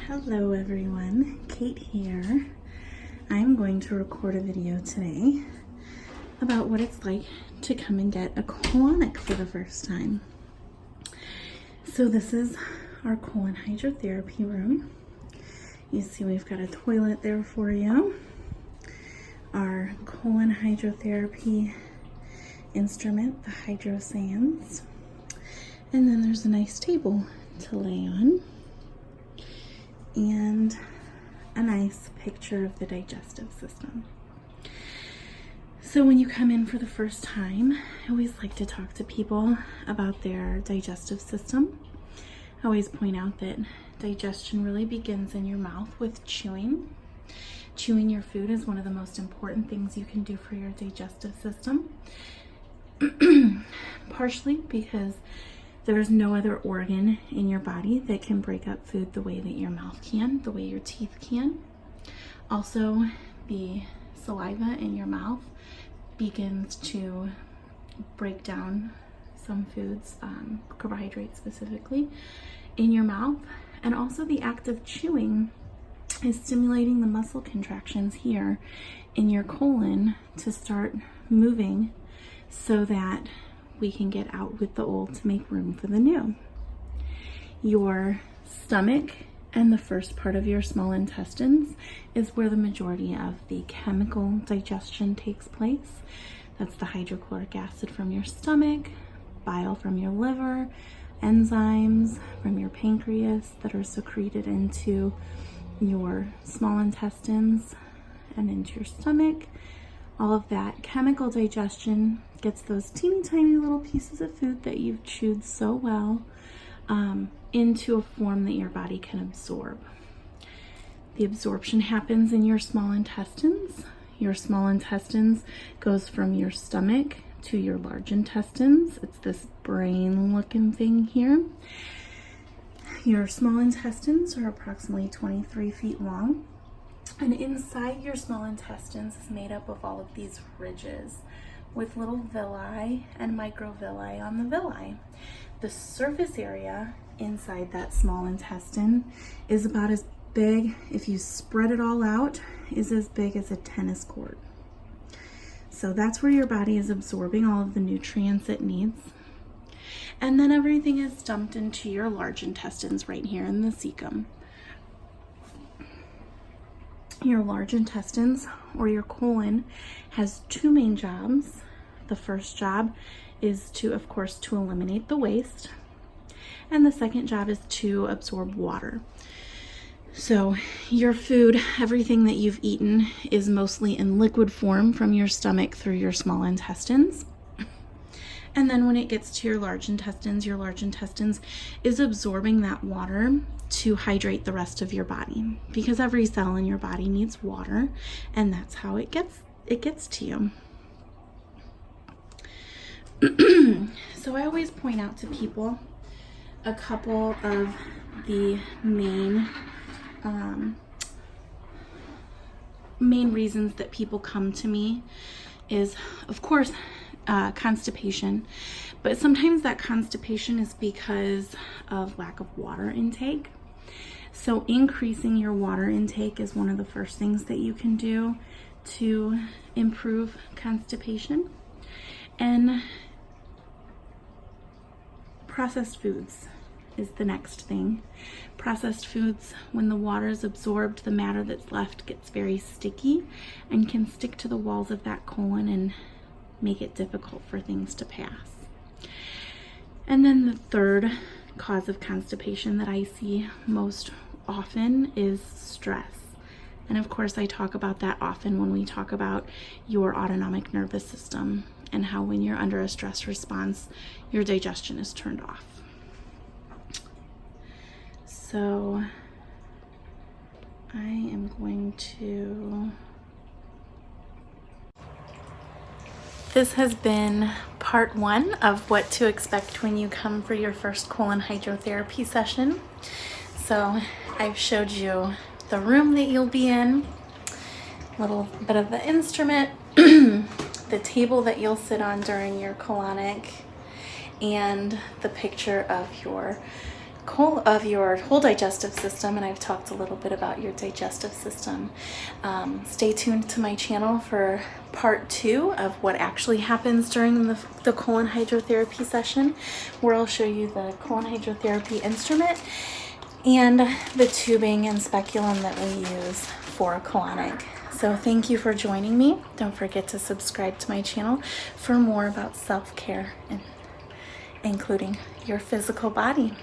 Hello everyone, Kate here. I'm going to record a video today about what it's like to come and get a colonic for the first time. So this is our colon hydrotherapy room. You see we've got a toilet there for you. Our colon hydrotherapy instrument, the hydrosands. And then there's a nice table to lay on. And a nice picture of the digestive system. So when you come in for the first time, I always like to talk to people about their digestive system. I always point out that digestion really begins in your mouth with chewing. Chewing your food is one of the most important things you can do for your digestive system. Partially because there's no other organ in your body that can break up food the way that your mouth can, the way your teeth can. Also, the saliva in your mouth begins to break down some foods, carbohydrates specifically, in your mouth. And also the act of chewing is stimulating the muscle contractions here in your colon to start moving so that we can get out with the old to make room for the new. Your stomach and the first part of your small intestines is where the majority of the chemical digestion takes place. That's the hydrochloric acid from your stomach, bile from your liver, enzymes from your pancreas that are secreted into your small intestines and into your stomach. All of that chemical digestion gets those teeny tiny little pieces of food that you've chewed so well into a form that your body can absorb. The absorption happens in your small intestines. Your small intestines goes from your stomach to your large intestines. It's this brain looking thing here. Your small intestines are approximately 23 feet long. And inside your small intestines is made up of all of these ridges with little villi and microvilli on the villi. The surface area inside that small intestine is about as big, if you spread it all out, is as big as a tennis court. So that's where your body is absorbing all of the nutrients it needs. And then everything is dumped into your large intestines right here in the cecum. Your large intestines, or your colon, has two main jobs. The first job is of course, to eliminate the waste. And the second job is to absorb water. So your food, everything that you've eaten, is mostly in liquid form from your stomach through your small intestines. And then when it gets to your large intestines is absorbing that water to hydrate the rest of your body, because every cell in your body needs water, and that's how it gets to you. So I always point out to people a couple of the main reasons that people come to me is, of course, constipation, but sometimes that constipation is because of lack of water intake. So increasing your water intake is one of the first things that you can do to improve constipation. And processed foods is the next thing. Processed foods, when the water is absorbed, the matter that's left gets very sticky and can stick to the walls of that colon and make it difficult for things to pass. And then the third cause of constipation that I see most often is stress. And of course, I talk about that often when we talk about your autonomic nervous system and how when you're under a stress response, your digestion is turned off. So I am going to... This has been part 1 of what to expect when you come for your first colon hydrotherapy session. So I've showed you the room that you'll be in, a little bit of the instrument, the table that you'll sit on during your colonic, and the picture of your your whole digestive system, and I've talked a little bit about your digestive system. Stay tuned to my channel for part 2 of what actually happens during the colon hydrotherapy session, where I'll show you the colon hydrotherapy instrument and the tubing and speculum that we use for a colonic. So thank you for joining me. Don't forget to subscribe to my channel for more about self-care, and including your physical body.